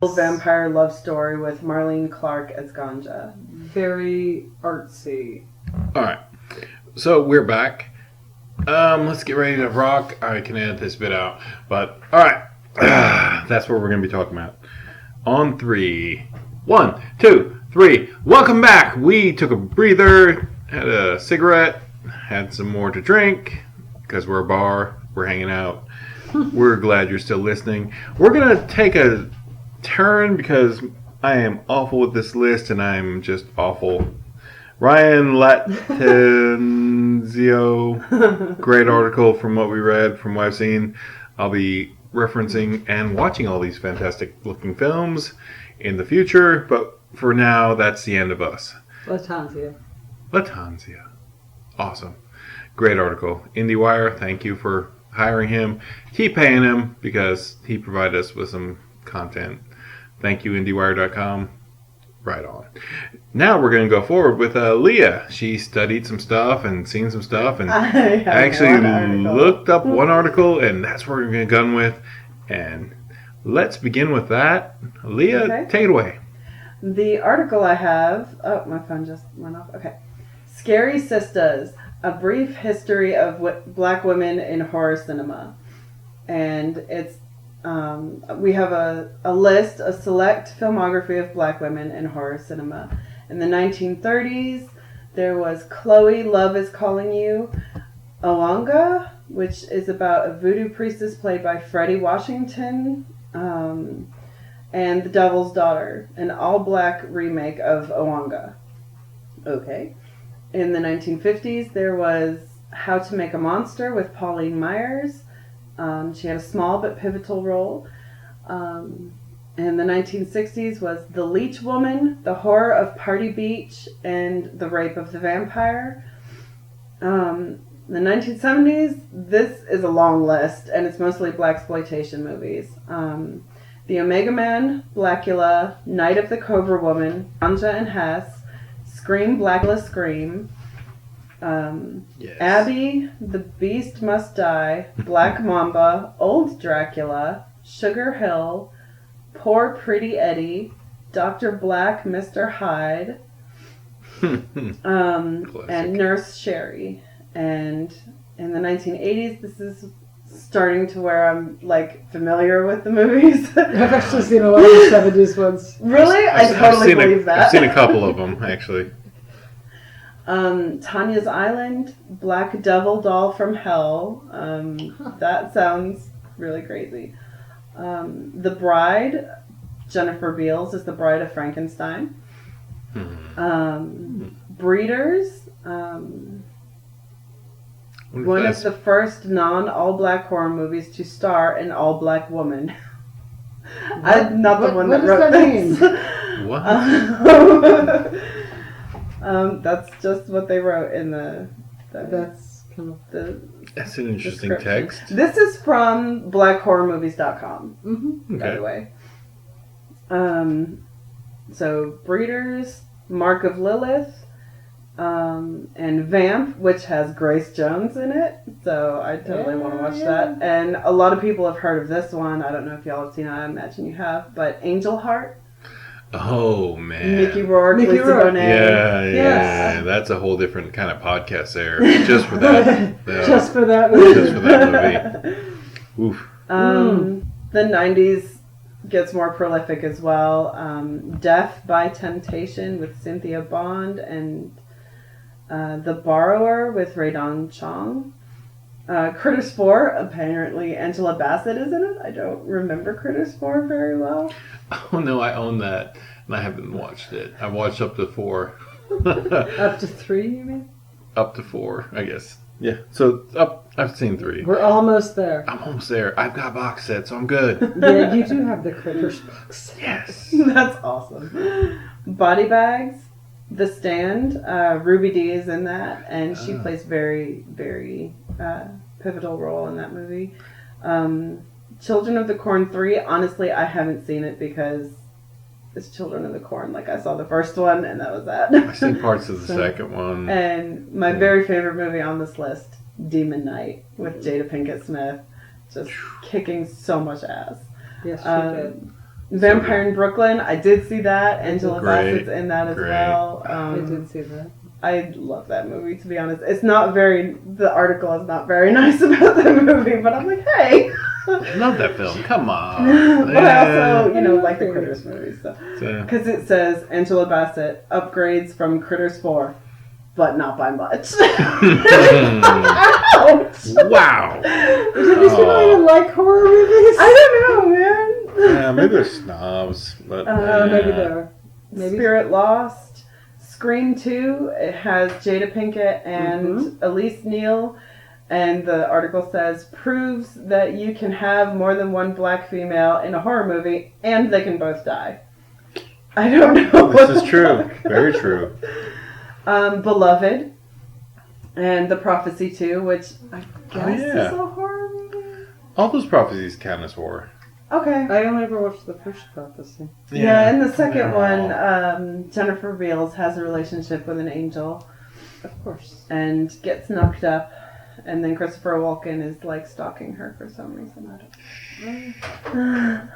vampire love story with Marlene Clark as Ganja. Very artsy. Alright, so we're back. Let's get ready to rock. I can edit this bit out, but alright, that's what we're going to be talking about. On 3. 1, 2, 3. Welcome back. We took a breather, had a cigarette, had some more to drink, because we're a bar, we're hanging out. We're glad you're still listening. We're going to take a turn because I am awful with this list and I'm just awful. Ryan Latenzio, great article from what we read, from what I've seen. I'll be referencing and watching all these fantastic looking films in the future, but for now, that's the end of us. Latenzio. Awesome. Great article. IndieWire, thank you for hiring him. Keep paying him because he provided us with some content. Thank you, IndieWire.com. Right on. Now we're going to go forward with Leah. She studied some stuff and seen some stuff and actually looked up one article, and that's what we're going to gun with. And let's begin with that. Leah, okay. Take it away. The article I have... Oh, my phone just went off. Okay. Scary Sisters, a brief history of black women in horror cinema. And it's we have a list, a select filmography of black women in horror cinema. In the 1930s, there was Chloe, Love is Calling You, Owanga, which is about a voodoo priestess played by Freddie Washington, and The Devil's Daughter, an all-black remake of Owanga. Okay. In the 1950s, there was How to Make a Monster with Pauline Myers. She had a small but pivotal role. In the 1960s was The Leech Woman, The Horror of Party Beach, and The Rape of the Vampire. In the 1970s, this is a long list, and it's mostly blaxploitation movies. The Omega Man, Blackula, Night of the Cobra Woman, Anja and Hess, Scream, Blackula, Scream, yes. Abby, The Beast Must Die, Black Mamba, Old Dracula, Sugar Hill, Poor Pretty Eddie, Dr. Black, Mr. Hyde, and Nurse Sherry. And in the 1980s, this is starting to where I'm like familiar with the movies. I've actually seen a lot of the 70s ones. Really? I totally believe that. I've seen a couple of them, actually. Tanya's Island, Black Devil Doll from Hell. That sounds really crazy. The Bride, Jennifer Beals is the Bride of Frankenstein. Breeders, one of the first non-all-black horror movies to star an all-black woman. I'm not the one that wrote this. What? That's just what they wrote in the that's kind of that's an interesting text. This is from blackhorrormovies.com, mm-hmm. by the way. So Breeders, Mark of Lilith, and Vamp, which has Grace Jones in it. So I totally want to watch that. And a lot of people have heard of this one. I don't know if y'all have seen it. I imagine you have. But Angel Heart. Oh, man. Mickey Rourke, Lisa Bonet. Yeah. That's a whole different kind of podcast there. Just for that. Just for that movie. Just for that movie. Oof. The 90s gets more prolific as well. Death by Temptation with Cynthia Bond and The Borrower with Rae-Dawn Chong. Critters 4, apparently Angela Bassett is in it. I don't remember Critters 4 very well. Oh, no, I own that, and I haven't watched it. I watched up to 4. Up to 3, you mean? Up to 4, I guess. Yeah, so I've seen 3. We're almost there. I'm almost there. I've got a box set, so I'm good. Yeah, you do have the Critters box. Yes. That's awesome. Body Bags, The Stand, Ruby Dee is in that, and she plays very, very pivotal role in that movie. Children of the Corn 3, honestly, I haven't seen it because it's Children of the Corn. Like, I saw the first one, and that was that. I've seen parts of the second one. And my very favorite movie on this list, Demon Knight, with Jada Pinkett Smith, just kicking so much ass. Yes, she did. Vampire in Brooklyn. I did see that. Angela Great. Bassett's in that as Great. well. I did see that. I love that movie, to be honest. It's not very, the article is not very nice about the movie, but I'm like, hey. Love that film. Come on. But I also, like the Critters movies. So- Because it says Angela Bassett upgrades from Critters 4, but not by much. Ouch. Wow. Did these people even like horror movies? I don't know, man. Yeah, maybe they're snobs, but Maybe they're. Maybe. Spirit Lost. Scream 2, it has Jada Pinkett and Elise Neal, and the article says, proves that you can have more than one black female in a horror movie, and they can both die. I don't know. This is true. Very true. Beloved, and The Prophecy 2, which I guess yeah. is a horror movie. All those prophecies count as horror. Okay. I only ever watched the first Prophecy. Yeah, and the second They're one, Jennifer Beals has a relationship with an angel Of course. and gets knocked up, and then Christopher Walken is like stalking her for some reason. I don't.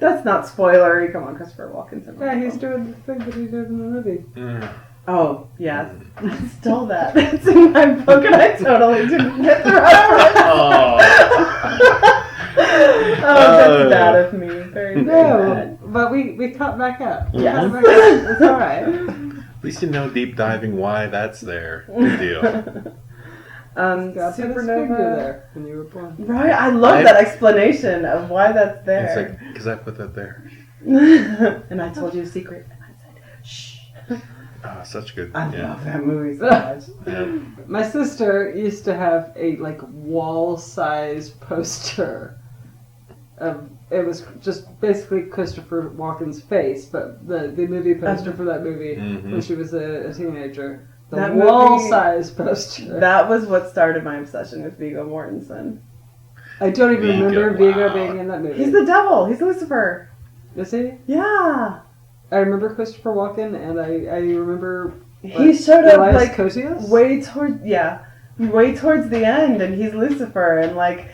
That's not spoilery. Come on, Christopher Walken's in Yeah, it. he's doing the thing that he did in the movie. Mm. Oh, yeah. I stole that. It's in my book, and I totally didn't get the reference. Oh, that's bad of me. Very, very No, bad. but we cut back up. We Yes. cut back up. It's alright. At least you know deep diving why that's there. Good deal. God put a figure Supernova. there when you were born. Right, I love that explanation of why that's It's there. like, because I put that there. And I told you a secret, and I said, shh. Ah, such good. I Yeah. love that movie so much. Yeah. My sister used to have a wall-size poster. It was just basically Christopher Walken's face, but the movie poster for that movie Mhm. when she was a teenager. The That movie- wall-size poster. That was what started my obsession with Viggo Mortensen. I don't even Viggo, remember Viggo wow. being in that movie. He's the devil. He's Lucifer. Is he? Yeah. I remember Christopher Walken, and I remember He showed up Elias like Koteas? way towards the end, and he's Lucifer, and like,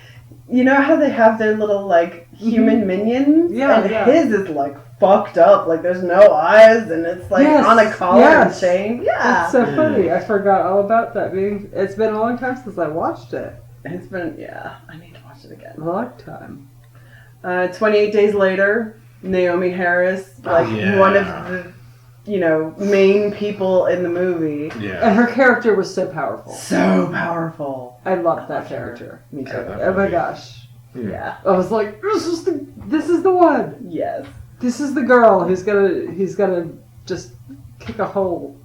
you know how they have their little like human minions? Yeah, and yeah. his is like fucked up, like there's no eyes, and it's like Yes, on a collar yes. and chain. Yeah. That's so funny. I forgot all about that. It's been a long time since I watched it. It's been, I need to watch it A again. long time. 28 Days Later, Naomi Harris, like yeah. one of the, main people in the movie. And Yeah. her character was so powerful. So powerful. I loved that character. Me too. Yeah, that- Oh my gosh. Yeah. I was like, this is the one. Yes. This is the girl who's gonna just kick a hole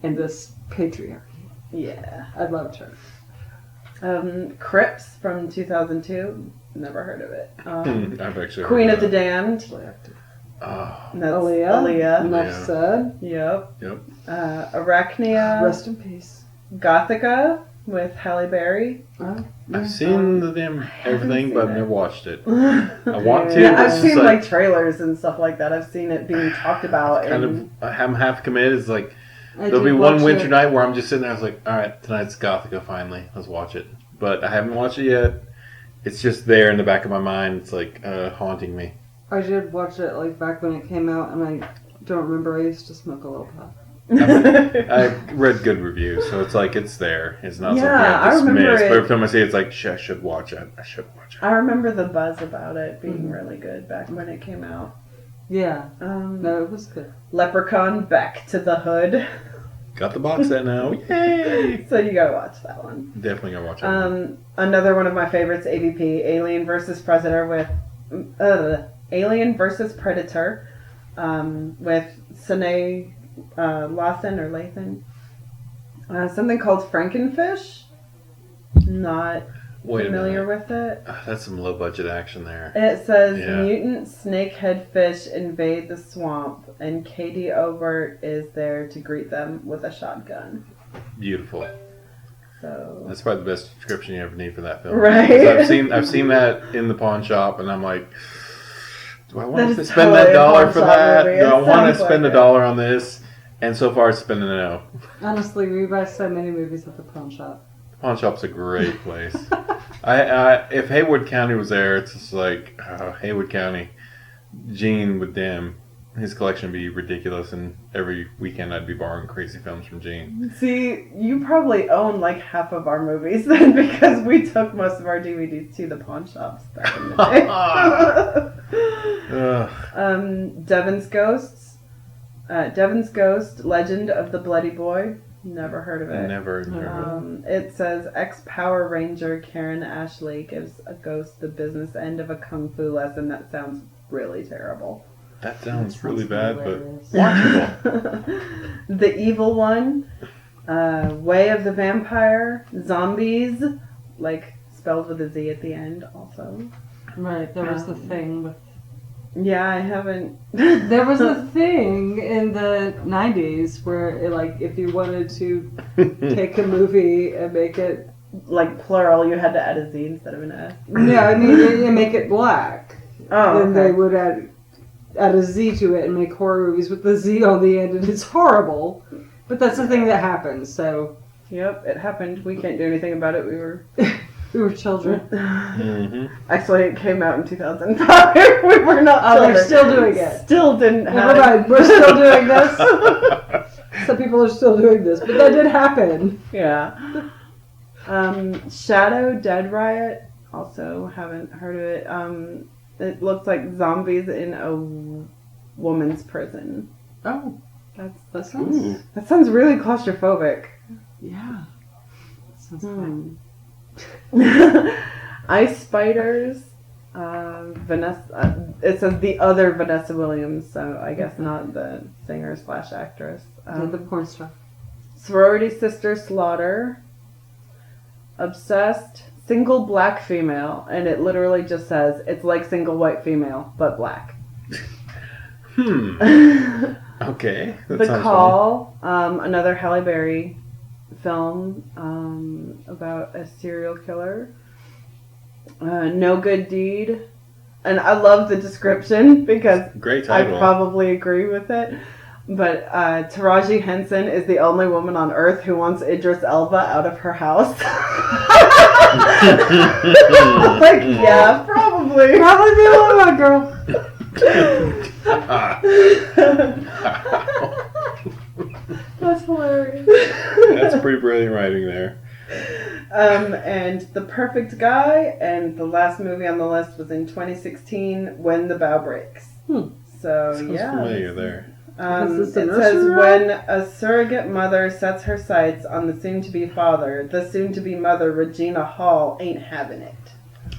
in this patriarchy. Yeah. I loved her. Crips from 2002. Never heard of it. I've actually Queen heard of the that. Damned. Oh. That's Aaliyah. Aaliyah. Enough Yeah. said. Yep. Yep. Arachnia. Rest in peace. Gothica with Halle Berry. Oh, I've seen the damn everything, seen but I've it. never watched it. I want to, Yeah, but I've it's seen just like trailers and stuff like that. I've seen it being talked about. Kind and of, I'm half committed. It's like, I there'll be did one watch winter it. night where I'm just sitting there. I was like, all right, tonight's Gothica finally. Let's watch it. But I haven't watched it yet. It's just there in the back of my mind. It's like haunting me. I did watch it back when it came out, and I don't remember. I used to smoke a little pot. I read good reviews, so it's like it's there. It's not Yeah, something I I remember dismiss. it. But every time I see it, it's like, I should watch it. I should watch it. I remember the buzz about it being really good back when it came out. Yeah. No, it was good. Leprechaun Back to the Hood. Got the box set now. Yay! So you gotta watch that one. Definitely gonna watch it. Another one of my favorites, AVP, Alien versus Predator with Alien versus Predator with Sine Lawson or Lathan. Something called Frankenfish. Not Wait a familiar minute. with it. That's some low budget action there. It says Yeah. mutant snakehead fish invade the swamp, and Katie Obert is there to greet them with a shotgun. Beautiful. So That's probably the best description you ever need for that film. Right? 'Cause I've seen that in the pawn shop, and I'm like, do I That want to is spend totally that a dollar pawn for shop that? movie. Do I It want to sounds spend like a dollar on this? And so far, it's spending a no. Honestly, we buy so many movies at the pawn shop. Pawn shop's a great place. I if Haywood County was there, it's just like Haywood County. Gene with them. His collection would be ridiculous, and every weekend I'd be borrowing crazy films from Gene. See, you probably own like half of our movies then, because we took most of our DVDs to the pawn shops back in the day. Devon's Ghost, Legend of the Bloody Boy. Never heard of it. Never. It says ex-Power Ranger Karen Ashley gives a ghost the business end of a kung fu lesson. That sounds really terrible. That sounds really bad, hilarious. but watchable. The Evil One, Way of the Vampire, Zombies, like spelled with a Z at the end also. Right, there was the thing with... Yeah, I haven't... There was a thing in the 90s where, if you wanted to take a movie and make it... Like plural, you had to add a Z instead of an S. Yeah, I mean, you make it black. Oh, and they would add a Z to it and make horror movies with the Z on the end, and it's horrible. But that's the thing that happens, so... Yep, it happened. We can't do anything about it. We were children. Mm-hmm. Actually, it came out in 2005. We were not children. They're still doing it. Still didn't have Never mind, we're still doing this. Some people are still doing this, but that did happen. Yeah. Shadow Dead Riot. Also haven't heard of it. It looks like zombies in a woman's prison. Oh, That sounds... sounds really claustrophobic. Yeah. That sounds fun. Ice Spiders. Vanessa. It says the other Vanessa Williams, so I guess not the singer/actress. The porn star. Sorority Sister Slaughter. Obsessed. Single black female, and it literally just says it's like single white female, but black. Okay. That The sounds Call, another Halle Berry film about a serial killer. No Good Deed, and I love the description because funny. Great I title. probably agree with it. But Taraji Henson is the only woman on earth who wants Idris Elba out of her house. Like, yeah, probably. Probably the only one, girl. That's hilarious. That's pretty brilliant writing there. And The Perfect Guy, and the last movie on the list was in 2016, When the Bow Breaks. So, Sounds yeah. familiar there. It Is this a says, nursery when a surrogate mother sets her sights on the soon-to-be father, the soon-to-be mother, Regina Hall, ain't having it.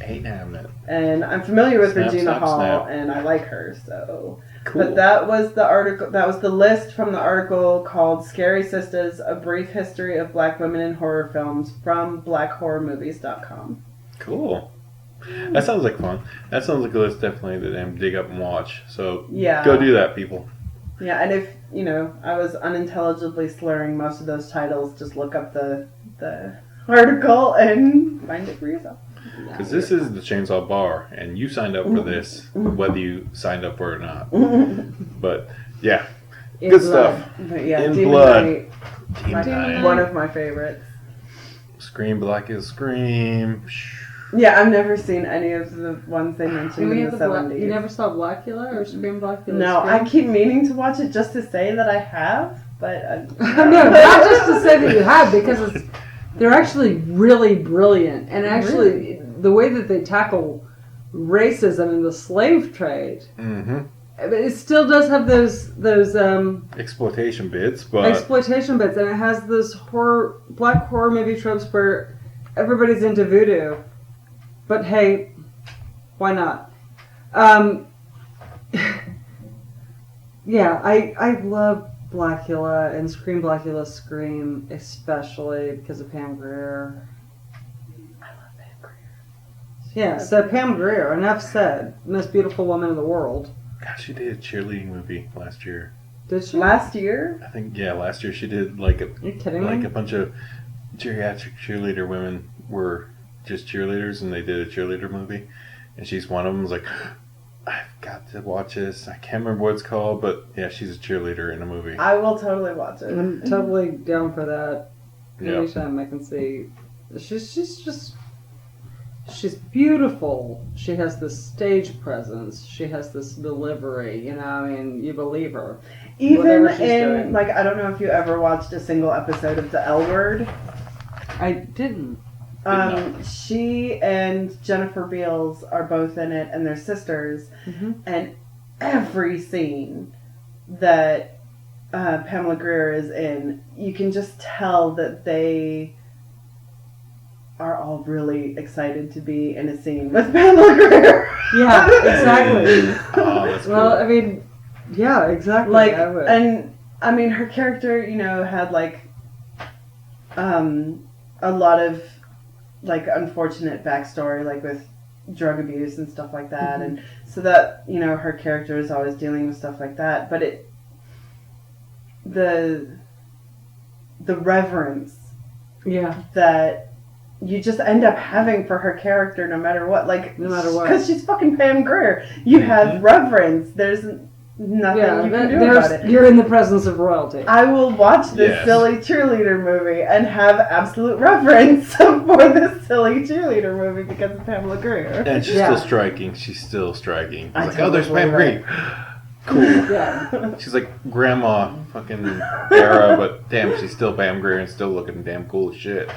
Ain't having it. And I'm familiar with Snap, Regina snap, Hall, snap. and I like her, so... Cool. But that was the article. That was the list from the article called "Scary Sisters: A Brief History of Black Women in Horror Films" from BlackHorrorMovies.com. Cool. That sounds like fun. That sounds like a list definitely that I'm dig up and watch. So Yeah. go do that, people. Yeah, and if I was unintelligibly slurring most of those titles, just look up the article and find it for yourself. Because this is the Chainsaw Bar, and you signed up for this, whether you signed up for it or not. But yeah, In good blood. stuff. But yeah, In Demon Blood. Knight, Demon Knight. one of my favorites. Scream Black is Scream. Yeah, I've never seen any of the ones they mentioned in the 70s. You never saw Blackula or Scream Blackula? No, I keep meaning to watch it just to say that I have, but... No, not just to say that you have, because they're actually really brilliant. And actually, the way that they tackle racism in the slave trade, Mm-hmm. it still does have those Exploitation bits, but exploitation bits, and it has those black horror movie tropes where everybody's into voodoo. But hey, why not? Yeah, I love Blackula and Scream Blackula Scream, especially because of Pam Grier. I love Pam Grier. Yeah, so Pam Grier, enough said. Most beautiful woman in the world. gosh, she did a cheerleading movie last year. Did she? Last year? I think, yeah, last year she did like Are you kidding a me? bunch of geriatric cheerleader women were just cheerleaders, and they did a cheerleader movie, and she's one of them. Was like, I've got to watch this. I can't remember what it's called, but yeah, she's a cheerleader in a movie. I will totally watch it. I'm totally down for that. Yeah. Anytime I can see. She's she's beautiful. She has this stage presence. She has this delivery. You know, I mean, you believe her. Even Whatever she's in, doing. like, I don't know if you ever watched a single episode of The L Word. I didn't. She and Jennifer Beals are both in it, and they're sisters. Mm-hmm. And every scene that Pamela Grier is in, you can just tell that they are all really excited to be in a scene with Pamela Grier. Yeah, exactly. Oh, that's cool. Well, I mean, yeah, exactly. Like, I would. and I mean, her character, you know, had like a lot of like unfortunate backstory, like with drug abuse and stuff like that, and so that, you know, her character is always dealing with stuff like that. But the reverence, yeah, that you just end up having for her character, no matter what, like, no matter what, because she's fucking Pam Grier. You have reverence. There's nothing you can do about it. You're in the presence of royalty. I will watch this silly cheerleader movie and have absolute reverence for this silly cheerleader movie because of Pamela Grier. And she's still striking. She's still striking. It's like, oh, there's totally Pam Grier. Cool. Yeah. She's like grandma fucking era, but damn, she's still Pam Grier and still looking damn cool as shit.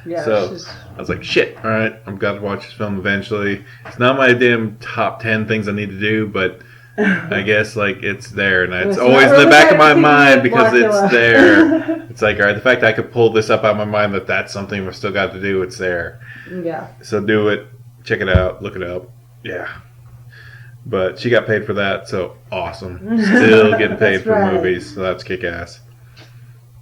Yeah. So I was like, shit, all right, I've got to watch this film eventually. It's not my damn top 10 things I need to do, but I guess like it's there, and it's always in the back of my mind because it's there. It's like, all right, the fact I could pull this up out of my mind that that's something we've still got to do, it's there. Yeah. So do it, check it out, look it up. Yeah. But she got paid for that, so awesome. Still getting paid for movies, so that's kick-ass.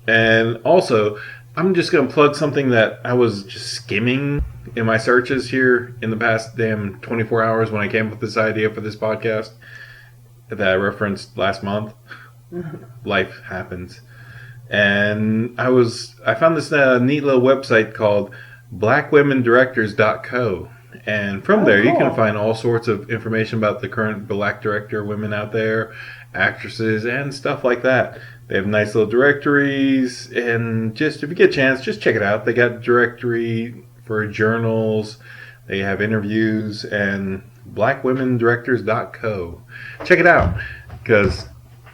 And also, I'm just going to plug something that I was just skimming in my searches here in the past damn 24 hours when I came up with this idea for this podcast that I referenced last month. Life happens. And I found this neat little website called blackwomendirectors.co. And from there, you can find all sorts of information about the current black director women out there, actresses, and stuff like that. They have nice little directories, and just if you get a chance, just check it out. They got a directory for journals, they have interviews, and blackwomendirectors.co. Check it out, because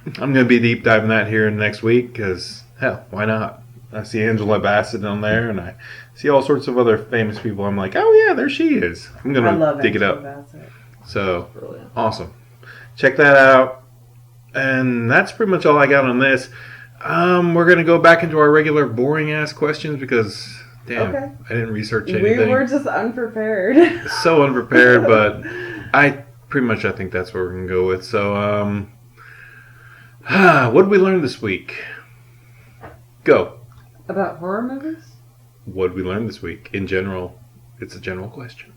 I'm going to be deep diving that here next week, because, hell, why not? I see Angela Bassett on there, and I see all sorts of other famous people. I'm like, oh yeah, there she is. I'm going to dig it up. Bassett. So, awesome. Check that out. And that's pretty much all I got on this. We're going to go back into our regular boring-ass questions because, damn, I didn't research anything. We were just unprepared. So unprepared, but I think that's what we're going to go with. So, what did we learn this week? Go. About horror movies? What did we learn this week? In general, it's a general question.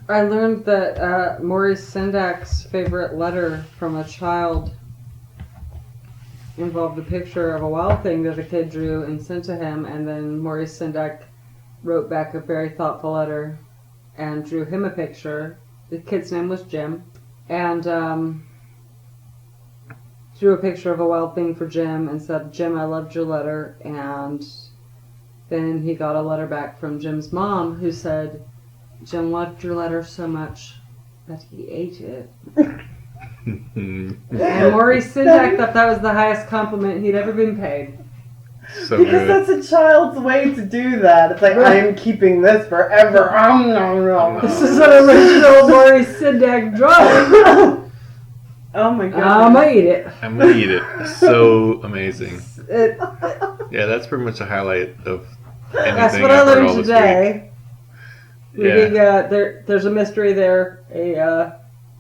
I learned that Maurice Sendak's favorite letter from a child involved a picture of a wild thing that a kid drew and sent to him, and then Maurice Sendak wrote back a very thoughtful letter and drew him a picture. The kid's name was Jim, and drew a picture of a wild thing for Jim and said, "Jim, I loved your letter." And then he got a letter back from Jim's mom who said, "Jim loved your letter so much that he ate it." And Maurice Sendak thought that was the highest compliment he'd ever been paid. So because good. that's a child's way to do that. It's like, I am keeping this forever. No. This is an original Maurice Sendak drawing. Oh my god. I'm gonna eat it. I'm going to eat it. So amazing. Yeah, that's pretty much a highlight of anything That's what I've I heard learned all this today. week. Yeah. There's a mystery there.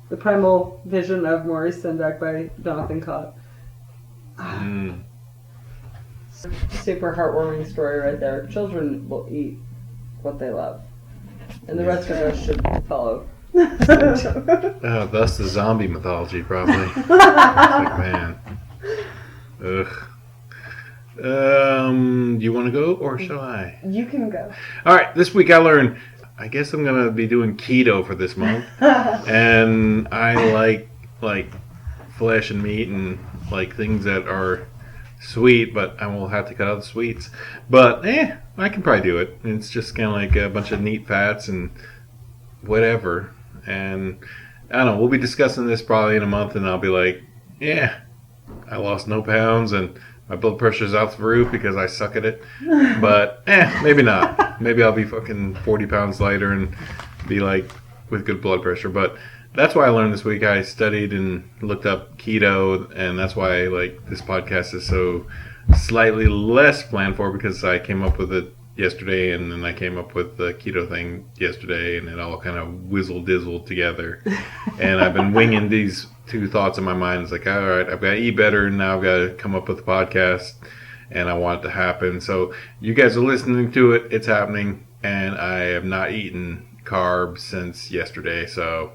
The Primal Vision of Maurice Sendak by Jonathan Cott. Super heartwarming story right there. Children will eat what they love, and the rest of us should follow. Thus the zombie mythology, probably. Like, man. Ugh. You want to go, or shall I? You can go. All right, this week I learned, I guess I'm going to be doing keto for this month. And I like flesh and meat and like things that are sweet, but I will have to cut out the sweets. But, I can probably do it. It's just kind of like a bunch of neat fats and whatever. And I don't know, we'll be discussing this probably in a month, and I'll be like, yeah, I lost no pounds, and my blood pressure's out the roof because I suck at it. But, maybe not. Maybe I'll be fucking 40 pounds lighter and be like, with good blood pressure. But that's why I learned this week. I studied and looked up keto, and that's why, like, this podcast is so slightly less planned for, because I came up with it yesterday, and then I came up with the keto thing yesterday, and it all kind of whizzle-dizzled together. And I've been winging these two thoughts in my mind. It's like, all right, I've got to eat better, and now I've got to come up with a podcast, and I want it to happen. So you guys are listening to it. It's happening, and I have not eaten carbs since yesterday, so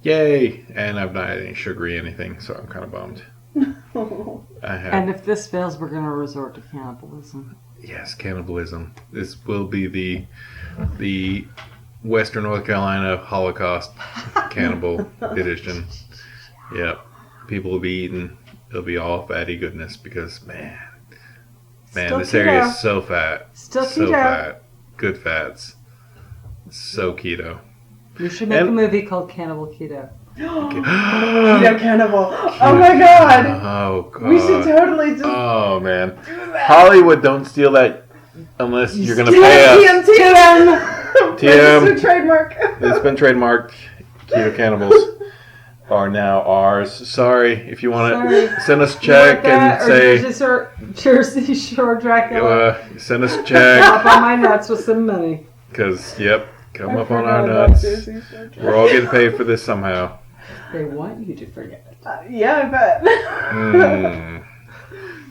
yay. And I've not had any sugary anything, so I'm kind of bummed. I have. And if this fails, we're going to resort to cannibalism. Yes, cannibalism. This will be the Western North Carolina Holocaust cannibal edition. Yep. People will be eating. It'll be all fatty goodness because, man, Still this area keto. is so fat. Still so keto. fat. Good fats. So keto. You should make a movie called Cannibal Keto. Keto cannibal. Oh my god. Oh god. We should totally just Oh man. do that. Hollywood, don't steal that unless you're gonna pay us. TM. Registered trademark. It's been trademarked. Keto cannibals are now ours. Sorry, if you want to send us a check and say Jersey Shore Dracula. send us a check Up on my nuts with some money. because come I up on forgot our about nuts. Jersey Shore. We're all getting paid for this somehow. They want you to forget it. Yeah, I bet. Mm.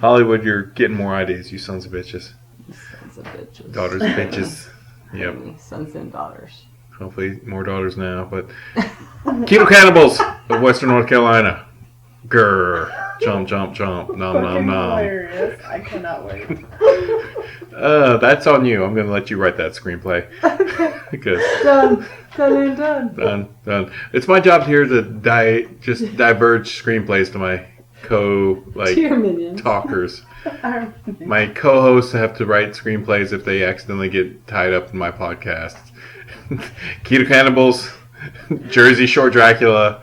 Hollywood, you're getting more ideas, you sons of bitches. Sons of bitches. Daughters of bitches. Yep. Sons and daughters. Hopefully more daughters now, but keto cannibals of Western North Carolina. Grr. Jump, jump, jump. Nom, nom, Fucking nom. hilarious. I cannot wait. That's on you. I'm going to let you write that screenplay. Because Done. Done and done. done. It's my job here to just diverge screenplays to my To your minions. talkers. My co-hosts have to write screenplays if they accidentally get tied up in my podcasts. Keto Cannibals, Jersey Shore Dracula.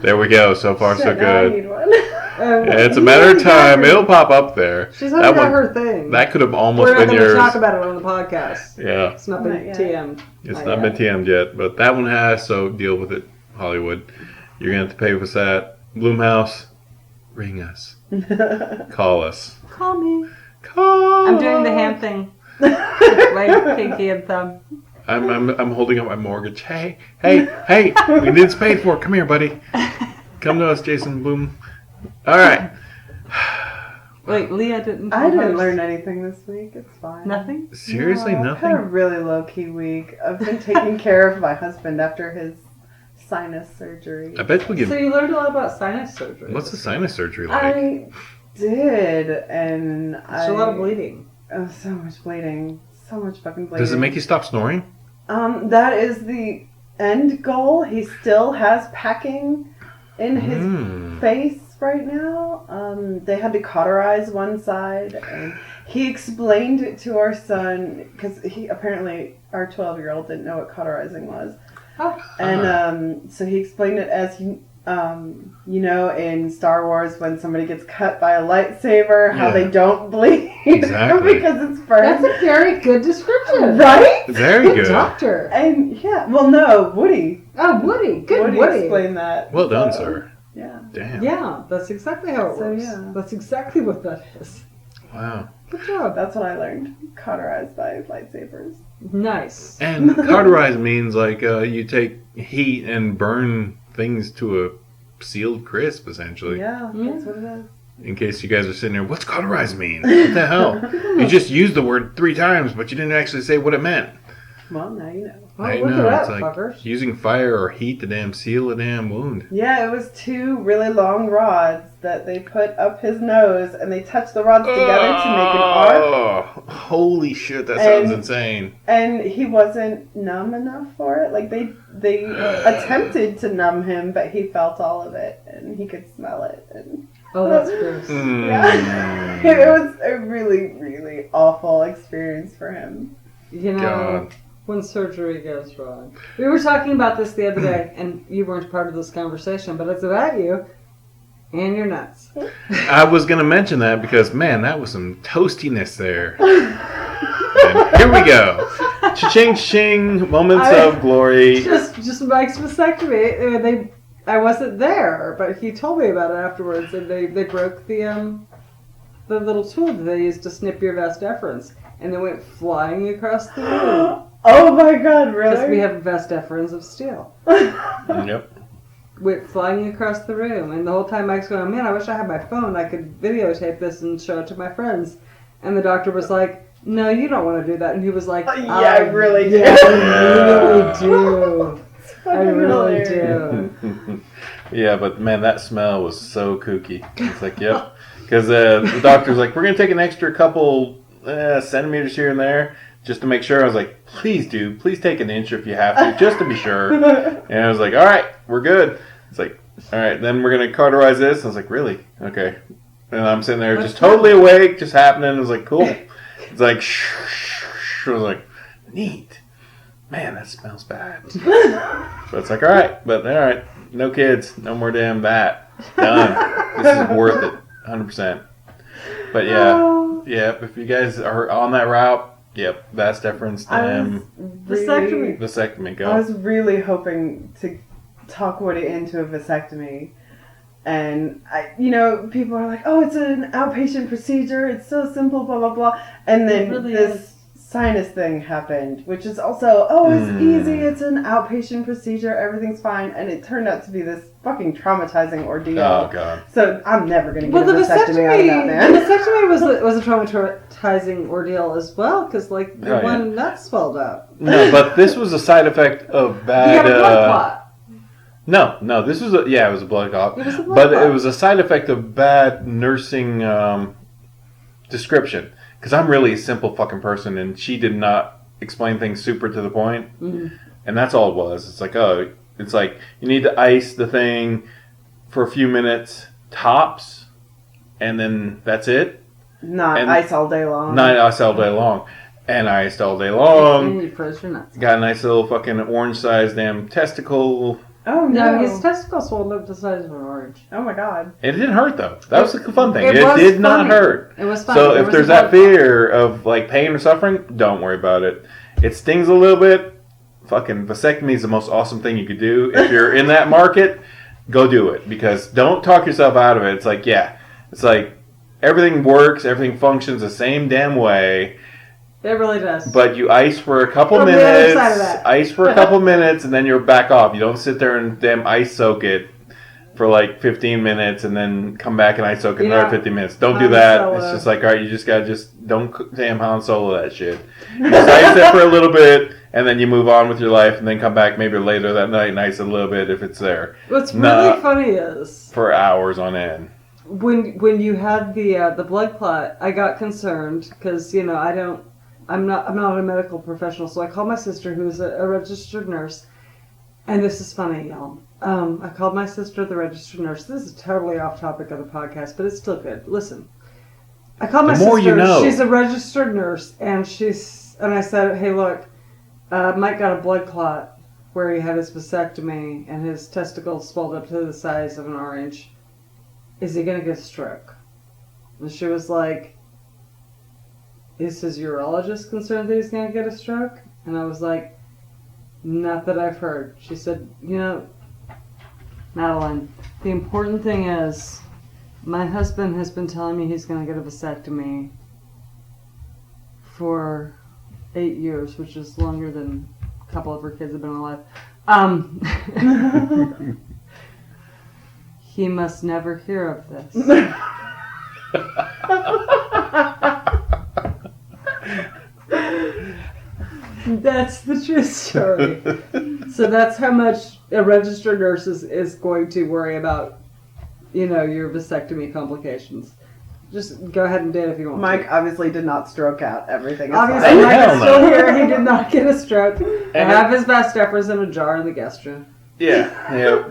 There we go. So far, so Shit, now I good. need one. It's a matter of time. It'll pop up there. She's already got her thing. That could have We're almost not been going to yours. talk about it on the podcast. Yeah. It's not been Not yet. TM'd. It's Not not been yet. TM'd yet, but that one has, so deal with it, Hollywood. You're going to have to pay for that. Bloomhouse, ring us. Call us. Call me. Call I'm doing the hand thing. Like pinky and thumb. I'm holding up my mortgage. Hey, we need this paid for. Come here, buddy. Come to us, Jason Bloom. All right. Wait, Leah didn't. I didn't hers. learn anything this week. It's fine. Nothing? Seriously, No, I've nothing? had a really low-key week. I've been taking care of my husband after his sinus surgery. I bet we So could. you learned a lot about sinus surgery. What's the sinus surgery like? I did, and It's a lot of bleeding. Oh, so much bleeding. So much fucking bleeding. Does it make you stop snoring? That is the end goal. He still has packing in his face right now. They had to cauterize one side, and he explained it to our son because he apparently our 12-year-old didn't know what cauterizing was, and so he explained it as you know, in Star Wars when somebody gets cut by a lightsaber, how they don't bleed Exactly. because it's burnt. That's a very good description. Right? Very good. Doctor. And yeah, well, no, Woody. Oh, Woody. Good Woody explained that. Well done, So, sir. Yeah. Damn. Yeah, that's exactly how it So, works. yeah. That's exactly what that is. Wow. Good job. That's what I learned. Cauterized by lightsabers. Nice. And cauterize means like you take heat and burn things to a sealed crisp, essentially. Yeah, that's what it is. In case you guys are sitting there, what's cauterize mean? What the hell? You just used the word 3 times, but you didn't actually say what it meant. Well, now you know. Well, I look know, at it's that, like fuckers. using fire or heat to damn seal a damn wound. Yeah, it was 2 really long rods that they put up his nose, and they touched the rods together to make an arc. Oh, holy shit, that sounds And- insane. And he wasn't numb enough for it. Like they attempted to numb him, but he felt all of it, and he could smell it. And Oh, that's gross. yeah, it was a really, really awful experience for him. You know, God. when surgery goes wrong. We were talking about this the other day, and you weren't part of this conversation, but it's about you and your nuts. I was going to mention that because, man, that was some toastiness there. And here we go. Cha-ching, ching, moments of glory. Just Mike's vasectomy. I wasn't there, but he told me about it afterwards, and they broke the little tool that they used to snip your vas deferens, and they went flying across the room. Oh my god, really? Because we have vas deferens of steel. Yep. Went flying across the room, and the whole time Mike's going, man, I wish I had my phone. I could videotape this and show it to my friends. And the doctor was like, no, you don't want to do that. And he was like, yeah, I really do. Yeah, I really do. I really do. Yeah, but man, that smell was so kooky. It's like, yep. Because the doctor's like, we're going to take an extra couple centimeters here and there just to make sure. I was like, please take an inch if you have to, just to be sure. And I was like, all right, we're good. It's like, all right, then we're going to cauterize this. I was like, really? Okay. And I'm sitting there just totally awake, just happening. I was like, cool. It's like, I was like, neat. Man, that smells bad. So it's like, all right, no kids, no more damn that. Done. This is worth it, 100%. But yeah, if you guys are on that route, yep, vas deferens, vasectomy, go. I was really hoping to talk Woody into a vasectomy. And, people are like, oh, it's an outpatient procedure. It's so simple, blah, blah, blah. And then this sinus thing happened, which is also, it's easy. It's an outpatient procedure. Everything's fine. And it turned out to be this fucking traumatizing ordeal. Oh, God. So I'm never going to get a vasectomy out of that, man. The vasectomy was a traumatizing ordeal as well, because, your one nut swelled up. No, but this was a side effect of bad... You had a blood clot. No, this was it was a blood clot. It was a blood but clot. It was a side effect of bad nursing description. Because I'm really a simple fucking person, and she did not explain things super to the point. Mm-hmm. And that's all it was. It's like, you need to ice the thing for a few minutes, tops, and then that's it. Not ice all day long. Not ice all day long. And I iced all day long. And you froze your nuts. Got a nice little fucking orange-sized damn testicle. Oh, no. His testicles swelled up the size of an orange. Oh, my God. It didn't hurt, though. That was the fun thing. It was did not funny. hurt. It was fun. So if there's that fear of, pain or suffering, don't worry about it. It stings a little bit. Fucking vasectomy is the most awesome thing you could do. If you're in that market, go do it. Because don't talk yourself out of it. It's like, everything works. Everything functions the same damn way. It really does. But you ice for a couple From minutes. the other side of that. Ice for a couple minutes, and then you're back off. You don't sit there and damn ice soak it for 15 minutes, and then come back and ice soak it another 15 minutes. Don't do that. Solo. It's just all right. You just gotta don't damn Han Solo that shit. You just ice it for a little bit, and then you move on with your life, and then come back maybe later that night and ice it a little bit if it's there. What's really funny is for hours on end. When you had the blood clot, I got concerned because I'm not a medical professional, so I called my sister, who's a registered nurse, and this is funny, y'all. I called my sister, the registered nurse. This is totally off topic of the podcast, but it's still good. Listen, I called my sister. You know. She's a registered nurse, and I said, hey, look, Mike got a blood clot where he had his vasectomy, and his testicles swelled up to the size of an orange. Is he gonna get a stroke? And she was like, is his urologist concerned that he's going to get a stroke? And I was like, not that I've heard. She said, Madeline, the important thing is my husband has been telling me he's going to get a vasectomy for 8 years, which is longer than a couple of her kids have been alive. He must never hear of this. That's the true story. So that's how much a registered nurse is going to worry about, your vasectomy complications. Just go ahead and do it if you want. Mike obviously did not stroke out everything. Obviously, Mike is still here. He did not get a stroke. I have his vas deferens in a jar in the guest room. Yeah.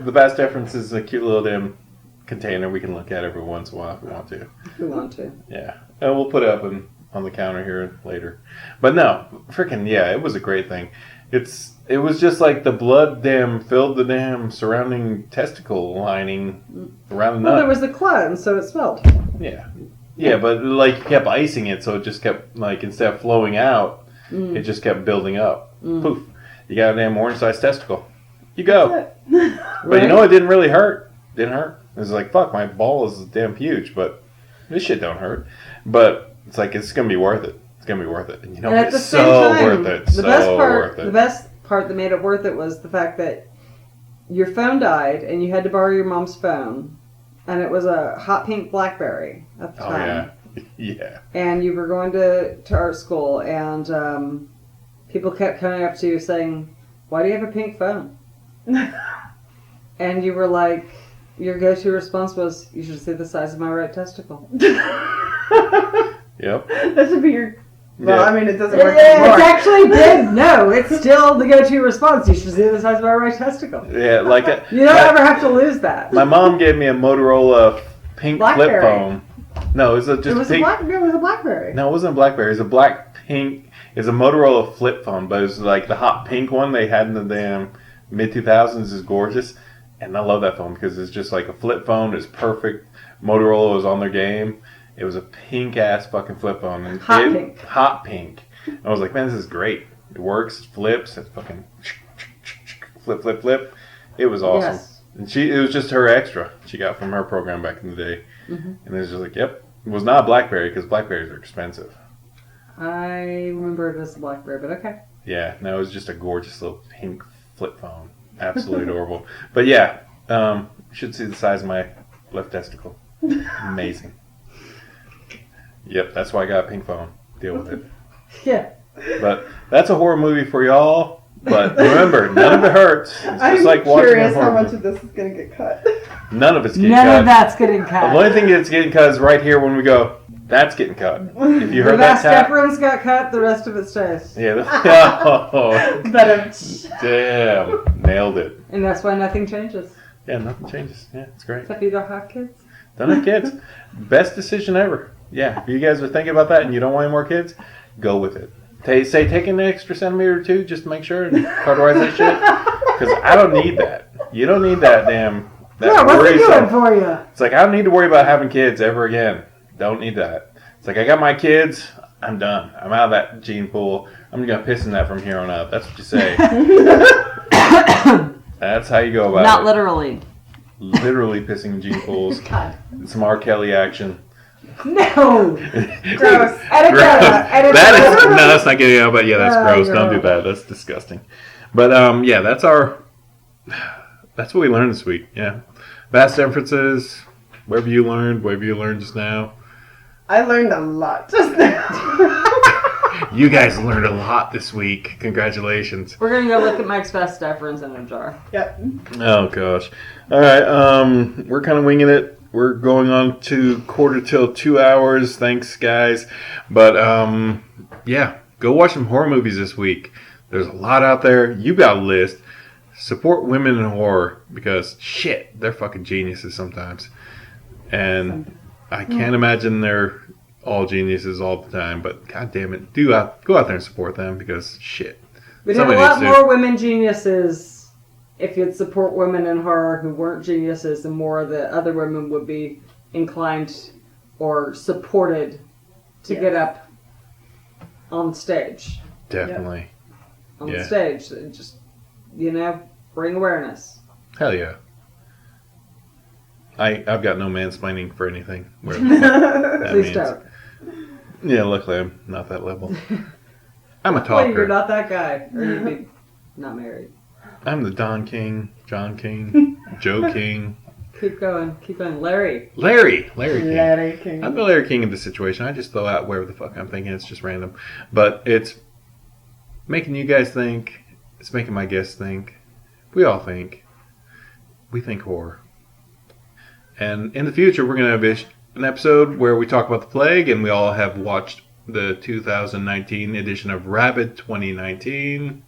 The vas deferens is a cute little damn container we can look at every once in a while if we want to. If we want to. Yeah. And we'll put it up and on the counter here later. But no, freaking yeah, it was a great thing. It was just like the blood filled the surrounding testicle lining around the nut. Well, there was the clone, so it smelled. Yeah. Yeah, but like you kept icing it, so it just kept like instead of flowing out, it just kept building up. Poof. You got a damn orange-sized testicle. You go. But you know it didn't really hurt. Didn't hurt. It was like, fuck, my ball is damn huge, but this shit don't hurt. But it's like, it's going to be worth it. It's going to be worth it. And you know, and at the it's same so time, worth it. The best part that made it worth it was the fact that your phone died and you had to borrow your mom's phone. And it was a hot pink BlackBerry at the time. Oh, yeah. Yeah. And you were going to art school and people kept coming up to you saying, why do you have a pink phone? And you were like, your go-to response was, you should see the size of my right testicle. Yep. That should be your... Well, Yeah. I mean, it doesn't work It's anymore. actually big. No, it's still the go-to response. You should see the size of my right testicle. Yeah, like... You don't ever have to lose that. My mom gave me a Motorola pink flip BlackBerry. phone. No, it was just It was pink... it was a BlackBerry. No, it wasn't a BlackBerry. It was a black pink... It's a Motorola flip phone, but it was like the hot pink one they had in the damn mid-2000s is gorgeous. And I love that phone because it's just like a flip phone. It's perfect. Motorola was on their game. It was a pink-ass fucking flip phone. And Hot pink. I was like, man, this is great. It works. It flips. It's fucking flip. It was awesome. Yes. And it was just her extra she got from her program back in the day. Mm-hmm. And it was just like, yep. It was not a BlackBerry because BlackBerries are expensive. I remember it as a BlackBerry, but okay. Yeah, no, it was just a gorgeous little pink flip phone. Absolutely adorable. But yeah, you should see the size of my left testicle. Amazing. Yep, that's why I got a pink phone. Deal with it. Yeah. But that's a horror movie for y'all. But remember, none of it hurts. It's just I'm like watching curious a horror how much movie. of this is going to get cut. None of it's getting None cut. of that's getting cut. The only thing that's getting cut is right here when we go, that's getting cut. If you The heard that last tap. deference got cut, the rest of it stays. Yeah. Oh, But damn. Nailed it. And that's why nothing changes. Yeah, nothing changes. Yeah, it's great. Except you don't have kids. Don't have kids. Best decision ever. Yeah, if you guys are thinking about that and you don't want any more kids, go with it. Say take an extra centimeter or two just to make sure and cauterize that shit. Because I don't need that. You don't need that damn... Yeah, what's it doing for you? It's like, I don't need to worry about having kids ever again. Don't need that. It's like, I got my kids. I'm done. I'm out of that gene pool. I'm going to piss in that from here on out. That's what you say. That's how you go about it. Not literally. Literally pissing in gene pools. God. Some R. Kelly action. No! Gross. Edit Gross. that. Edit That that. is no, that's not getting out. But yeah, that's Oh, gross. you're Don't do right. that. That's disgusting. But yeah, that's what we learned this week. Yeah, vast differences. Whatever you learned just now. I learned a lot just now. You guys learned a lot this week. Congratulations. We're going to go look at Mike's best deference in a jar. Yep. Oh gosh. All right. We're kind of winging it. We're going on to quarter till 2 hours. Thanks, guys. But yeah, go watch some horror movies this week. There's a lot out there. You got a list. Support women in horror because shit, they're fucking geniuses sometimes. And I can't imagine they're all geniuses all the time. But god damn it, go out there and support them because shit. We'd have a Somebody lot needs to. more women geniuses if you'd support women in horror who weren't geniuses, and more of the other women would be inclined or supported to get up on stage. Definitely. On Yeah. stage. And just, bring awareness. Hell yeah. I've got no mansplaining for anything. Whatever the fuck that Please means. don't. Yeah, luckily I'm not that level. I'm a Well, talker. you're not that guy. Or you'd be not married. I'm the Don King, John King, Joe King. Keep going. Larry. Larry King. Larry King. I'm the Larry King of the situation. I just throw out wherever the fuck I'm thinking. It's just random. But it's making you guys think. It's making my guests think. We all think. We think horror. And in the future, we're going to have an episode where we talk about the plague, and we all have watched the 2019 edition of Rabbit 2019,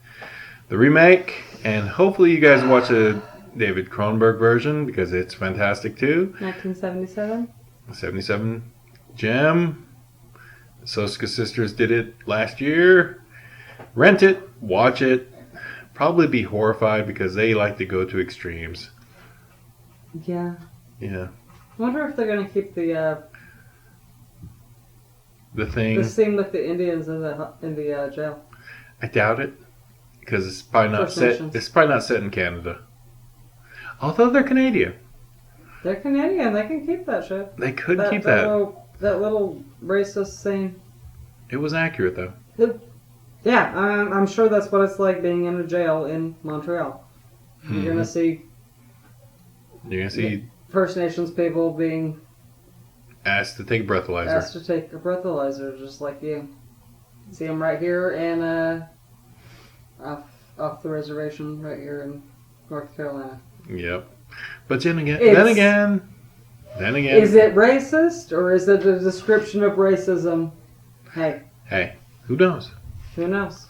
the remake, and hopefully you guys watch a David Cronenberg version because it's fantastic too. 1977. 77 gem. Soska Sisters did it last year. Rent it, watch it. Probably be horrified because they like to go to extremes. Yeah. Yeah. I wonder if they're going to keep the Thing. scene with the Indians in the jail. I doubt it, because it's probably not First set. Nations. It's probably not set in Canada. Although they're Canadian, They're Canadian. They can keep that shit. they could keep that. That little racist scene. It was accurate though. Yeah, I'm sure that's what it's like being in a jail in Montreal. Mhm. You're gonna see First Nations people being asked to take a breathalyzer. asked to take a breathalyzer, just like you. See them right here and off the reservation right here in North Carolina. Yep. But then again, Is it racist or is it a description of racism? Hey, who knows? who knows?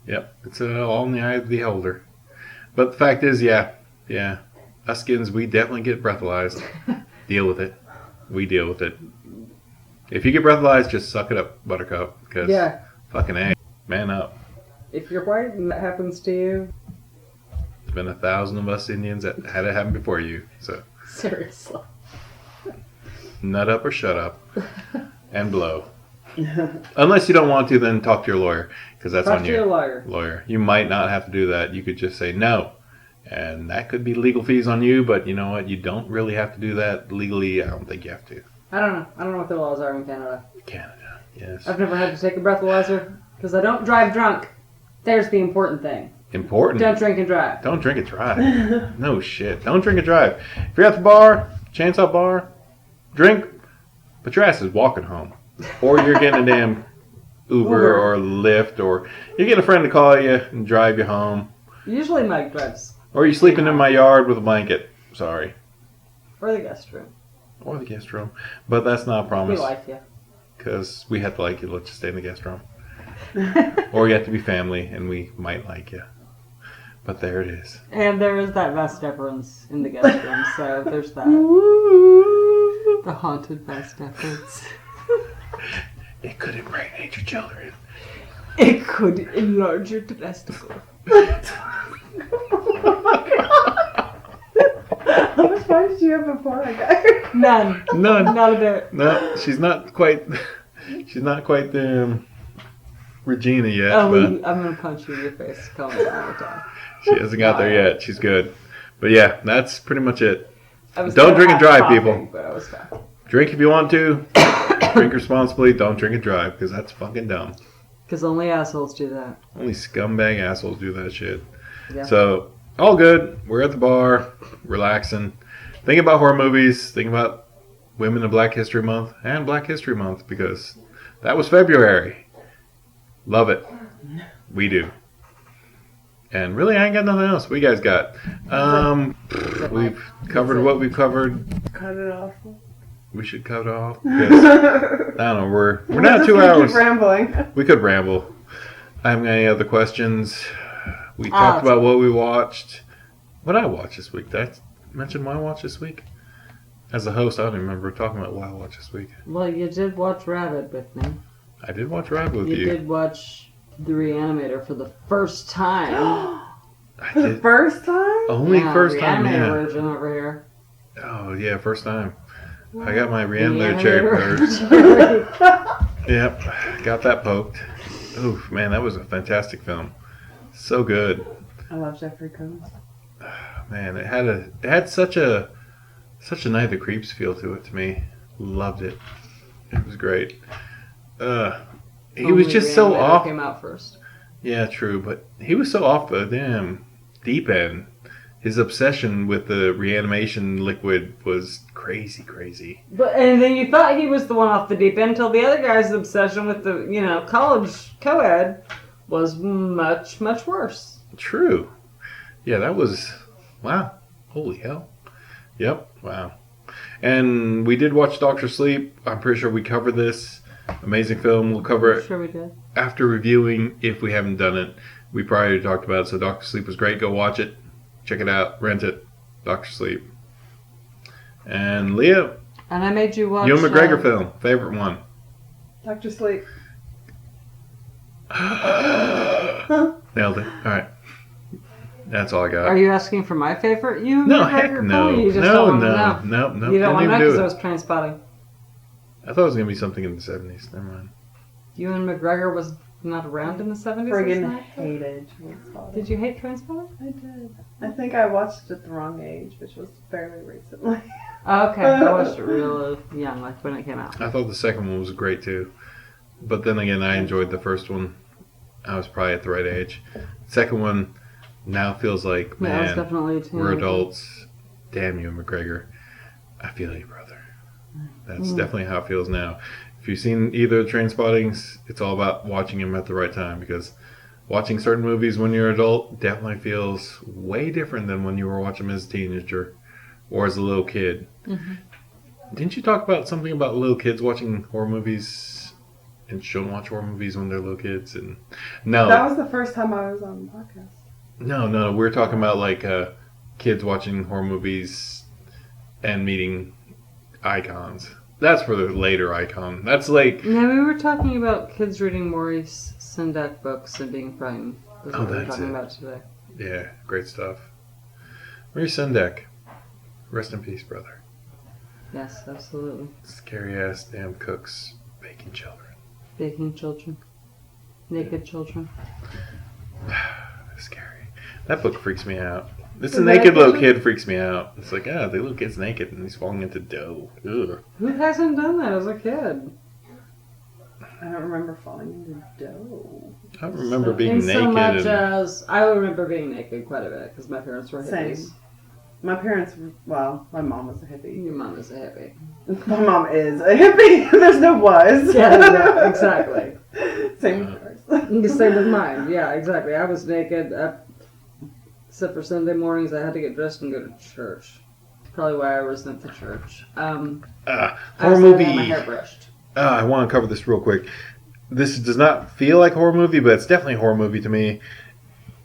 Yep, it's all in the eye of the beholder. But the fact is, yeah, us skins, we definitely get breathalyzed. Deal with it. We deal with it. If you get breathalyzed, just suck it up, Buttercup. Because fucking A, man up. If you're white and that happens to you, There's been 1,000 of us Indians that had it happen before you. So seriously. nut up or shut up, and blow. Unless you don't want to, then talk to your lawyer, because that's on you. Talk to your Lawyer. You might not have to do that. You could just say no, and that could be legal fees on you. But you know what? You don't really have to do that legally. I don't think you have to. I don't know. I don't know what the laws are in Canada. Canada, yes. I've never had to take a breathalyzer because I don't drive drunk. There's the important thing. Important. Don't drink and drive. Don't drink and drive. No shit. Don't drink and drive. If you're at the bar, Chainsaw Bar, drink, but your ass is walking home. Or you're getting a damn Uber or Lyft, or you get a friend to call you and drive you home. Usually Mike drives. Or you're sleeping in my yard with a blanket. Sorry. Or the guest room. Or the guest room. But that's not a We promise. like you. Because we have to like you. Let's just stay in the guest room. Or you have to be family, and we might like you. But there it is. And there is that vast deference in the guest room, so there's that. The haunted vast deference. It could impregnate your children. It could enlarge your testicle. How much fun did you have before I got here? None. None. Not a bit. No, she's not quite Regina yet. Oh, but I'm gonna punch you in your face. Call me all the time. she hasn't got there yet. She's good. But yeah, that's pretty much it. I was Don't gonna drink and have drive, coffee, people. But I was fine. Drink if you want to. Drink responsibly. Don't drink and drive, because that's fucking dumb. Because only assholes do that. Only scumbag assholes do that shit. Yeah. So, all good. We're at the bar, relaxing. Thinking about horror movies. Thinking about Women in Black History Month and Black History Month, because that was February. Love it. We do. And really, I ain't got nothing else. What you guys got? We've covered what we've covered. Cut it off. We should cut off. Because, I don't know. We're now 2 hours. Keep rambling. We could ramble. I haven't got any other questions. We talked about what we watched. What I watched this week. Did I mention what I watched this week? As a host, I don't even remember talking about what I watched this week. Well, you did watch Rabbit with me. I did watch Rabbit with You you. did watch The Reanimator for the first time. I For the did. first time? Only first time, Reanimator yeah. version over here. Oh, yeah, first time. I got my Reanimator cherry first. Yep, got that poked. Oof, man, that was a fantastic film. So good. I love Jeffrey Combs. Man, it had such a Night of the Creeps feel to it to me. Loved it. It was great. He was just so Reanimator off. Came out first. Yeah, true, but he was so off the damn deep end. His obsession with the reanimation liquid was crazy. And then you thought he was the one off the deep end until the other guy's obsession with the college co-ed was much worse. True. Yeah, that was wow. Holy hell. Yep. Wow. And we did watch Doctor Sleep. I'm pretty sure we covered this. Amazing film. We'll cover it Sure we did. after reviewing if we haven't done it. We probably talked about it. So Doctor Sleep was great. Go watch it. Check it out. Rent it. Doctor Sleep. And Leah, And I made you watch... Ewan McGregor film. Favorite one. Dr. Sleep. Nailed it. All right. That's all I got. Are you asking for my favorite? You No, McGregor heck film? no. You just No, don't want to no. know. No. You don't want to know even because do I it. was train spotting. I thought it was going to be something in the 70s. Never mind. Ewan McGregor was not around in the 70s? Friggin' hated Trainspotting. Did you hate Trainspotting? I did. I think I watched it the wrong age, which was fairly recently. Okay, I watched it real young, like when it came out. I thought the second one was great too. But then again, I enjoyed the first one. I was probably at the right age. Second one now feels like, Yeah, I was man, definitely a teenager. we're adults. Damn you, McGregor. I feel you, brother. That's definitely how it feels now. If you've seen either of the Trainspottings, it's all about watching them at the right time, because watching certain movies when you're an adult definitely feels way different than when you were watching them as a teenager or as a little kid. Mm-hmm. Didn't you talk about something about little kids watching horror movies and shouldn't watch horror movies when they're little kids? And no, That was the first time I was on the podcast. no, we're talking about like kids watching horror movies and meeting icons. That's for the later icon. That's like No, we were talking about kids reading Maurice Sendak books and being frightened. That's what we were that's talking it. about today. yeah, great stuff. Maurice Sendak, rest in peace, brother. Yes, absolutely. Scary ass damn cooks baking children. Baking children. Naked children. Scary. That book freaks me out. This The naked little naked- kid freaks me out. It's like, the little kid's naked and he's falling into dough. Ugh. Who hasn't done that as a kid? I don't remember falling into dough. I remember So- being In naked. so much and, as I remember being naked quite a bit because my parents were Same. hippies. My parents, well, my mom was a hippie. Your mom is a hippie. My mom is a hippie. There's no was. Yeah, exactly. Same with yours. Same with mine. Yeah, exactly. I was naked, except for Sunday mornings. I had to get dressed and go to church. Probably why I resent the church. I horror also movie. had my hair brushed. I want to cover this real quick. This does not feel like a horror movie, but it's definitely a horror movie to me.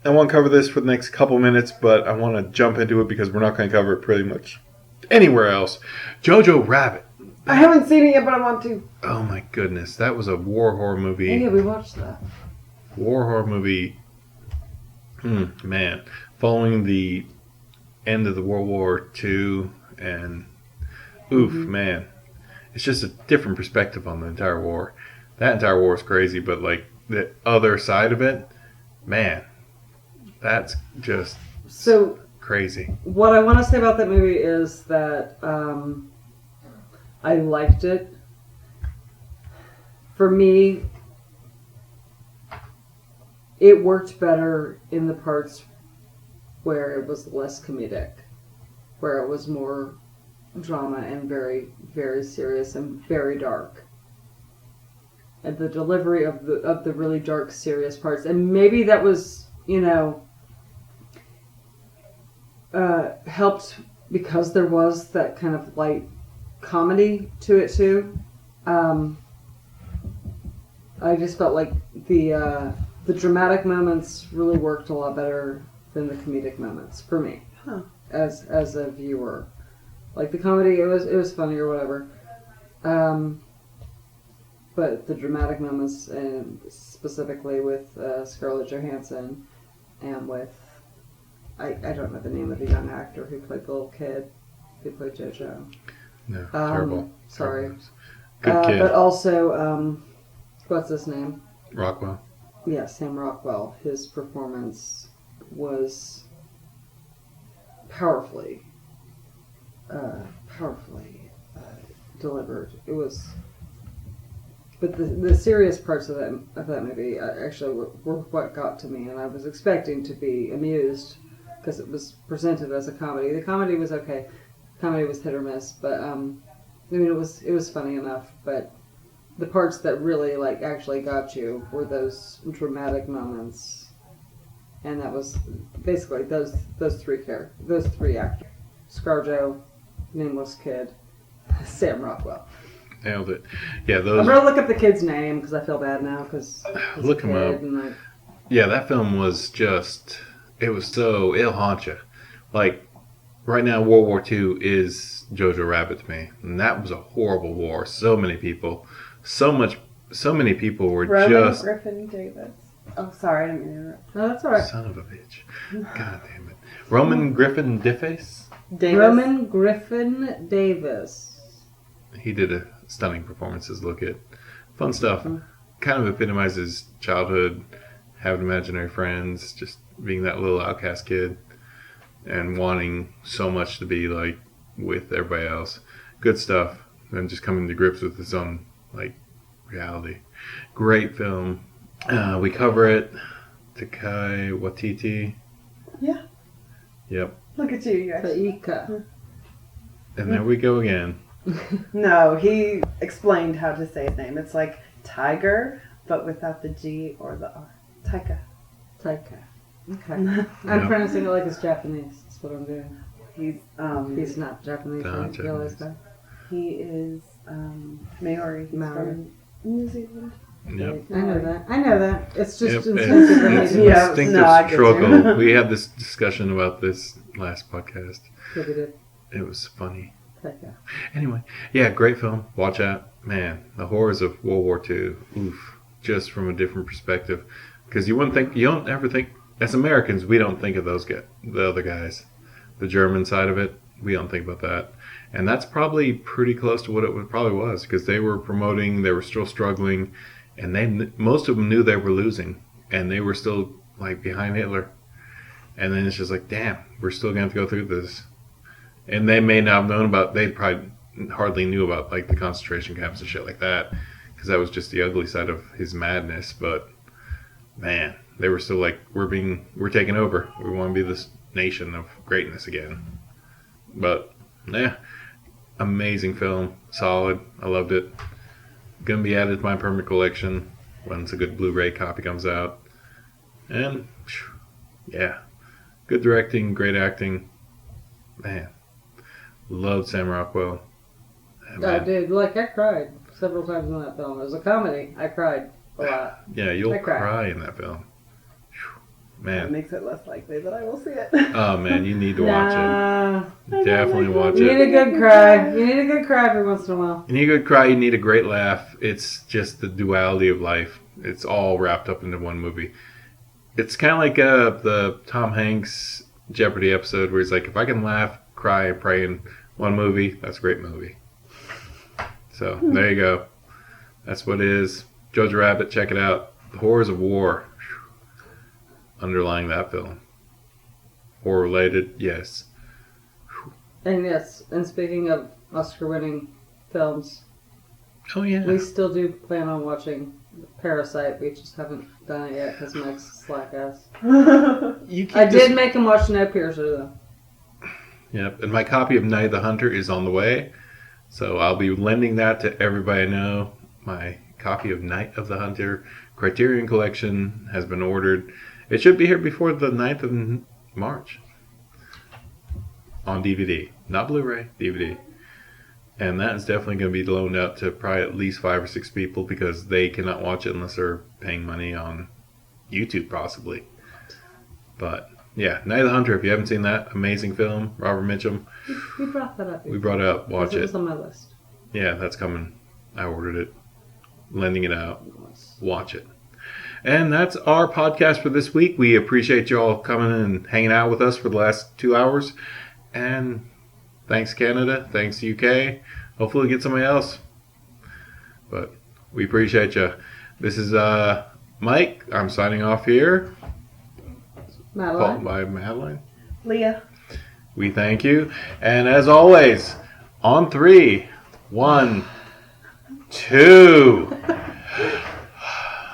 I want to cover this for the next couple minutes, but I want to jump into it because we're not going to cover it pretty much anywhere else. JOJO Rabbit. I haven't seen it yet, but I want to. Oh my goodness, that was a war horror movie. Yeah, we watched that. War horror movie. Man, following the end of the World War II, and man, it's just a different perspective on the entire war. That entire war is crazy, but like the other side of it, man, that's just So crazy. what I want to say about that movie is that I liked it. For me, it worked better in the parts where it was less comedic, where it was more drama and very, very serious and very dark. And the delivery of the really dark, serious parts, and maybe that was, helped because there was that kind of light comedy to it too. I just felt like the dramatic moments really worked a lot better than the comedic moments for me, as a viewer. Like the comedy, it was funny or whatever, but the dramatic moments, and specifically with Scarlett Johansson and with I don't know the name of the young actor who played the little kid who played JoJo. No, terrible. Sorry. Good kid. But also, what's his name? Rockwell. Yeah, Sam Rockwell. His performance was powerfully delivered. It was, but the serious parts of that movie actually were what got to me, and I was expecting to be amused because it was presented as a comedy. The comedy was okay. Comedy was hit or miss, but it was funny enough. But the parts that really actually got you were those dramatic moments, and that was basically those three actors: ScarJo, Nameless Kid, Sam Rockwell. Nailed it. Yeah, those. I'm gonna look up the kid's name because I feel bad now because Look him up. Yeah, that film was just. It was so. It'll haunt you. Like, right now, World War II is JOJO Rabbit to me. And that was a horrible war. So many people. So much so many people were Roman just Griffin Davis. Oh, sorry, I didn't mean to interrupt. No, that's all right. son of a bitch. God damn it. Roman Griffin Diffes. Davis. Roman Griffin Davis. He did a stunning performances. Look at fun stuff. Kind of epitomizes childhood, having imaginary friends, just being that little outcast kid, and wanting so much to be like with everybody else. Good stuff. And just coming to grips with his own like reality. Great film. We cover it. Takai Waititi. Yeah. Yep. Look at you guys. Taika. And there we go again. No, he explained how to say his name. It's like tiger, but without the G or the R. Taika. Taika. Okay. I'm pronouncing it like it's Japanese. That's what I'm doing. He's not Japanese. Not Right? You realize Japanese. that? He is Maori. He's Maori. from New Zealand. Yep. I know that. It's just Yep, instinctive for me it's to Yeah. instinctive no, I get you. struggle. We had this discussion about this last podcast. Yeah, we did. It was funny. Taika. Anyway, yeah, great film. Watch out. Man, the horrors of World War II. Oof. Just from a different perspective. Because you don't ever think, as Americans, we don't think of those guys, the other guys. The German side of it, we don't think about that. And that's probably pretty close to what it probably was. Because they were promoting, they were still struggling. And most of them knew they were losing. And they were still, like, behind Hitler. And then it's just like, damn, we're still going to have to go through this. And they may not have known about, they probably hardly knew about, like, the concentration camps and shit like that. Because that was just the ugly side of his madness. But, man, they were still like, we're taking over. We want to be this nation of greatness again. But, yeah, amazing film. Solid. I loved it. Gonna be added to my permanent collection once a good Blu-ray copy comes out. And, yeah, good directing, great acting. Man, loved Sam Rockwell. Dude, like I cried several times in that film. It was a comedy. I cried a lot. Yeah, you'll I cried. cry in that film. That Man, makes it less likely that I will see it. oh man, you need to watch it. Definitely watch You it. need a good cry. You need a good cry every once in a while. You need a good cry, you need a great laugh. It's just the duality of life. It's all wrapped up into one movie. It's kind of like the Tom Hanks Jeopardy episode where he's like, if I can laugh, cry, and pray in one movie, that's a great movie. So, there you go. That's what it is. JOJO Rabbit, check it out. The Horrors of War. Underlying that film. Horror related, yes. And yes, and speaking of Oscar-winning films, Oh yeah. we still do plan on watching Parasite. We just haven't done it yet because Mike's a slack ass. You keep I this- did make him watch Snowpiercer though. Yep, and my copy of Night of the Hunter is on the way. So I'll be lending that to everybody I know. My copy of Night of the Hunter Criterion Collection has been ordered. It should be here before the 9th of March. On DVD. Not Blu-ray, DVD. And that is definitely going to be loaned out to probably at least 5 or 6 people because they cannot watch it unless they're paying money on YouTube possibly. But yeah, Night of the Hunter, if you haven't seen that, amazing film. Robert Mitchum. We brought that up. We brought it up. Watch It it. was on my list. Yeah, that's coming. I ordered it. Lending it out. Watch it. And that's our podcast for this week. We appreciate you all coming and hanging out with us for the last 2 hours. And thanks, Canada. Thanks, UK. Hopefully get somebody else. But we appreciate you. This is Mike. I'm signing off here. Madeline. Followed by Madeline. Leah. We thank you. And as always, on 3, 1, 2.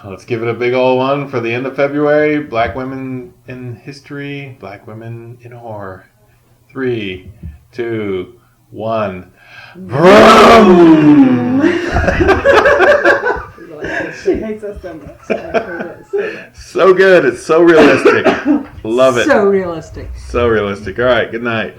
Let's give it a big old one for the end of February. Black women in history, black women in horror. 3, 2, 1. Vroom! She hates us so much. I hate it so much. So good. It's so realistic. Love it. So realistic. So realistic. All right. Good night.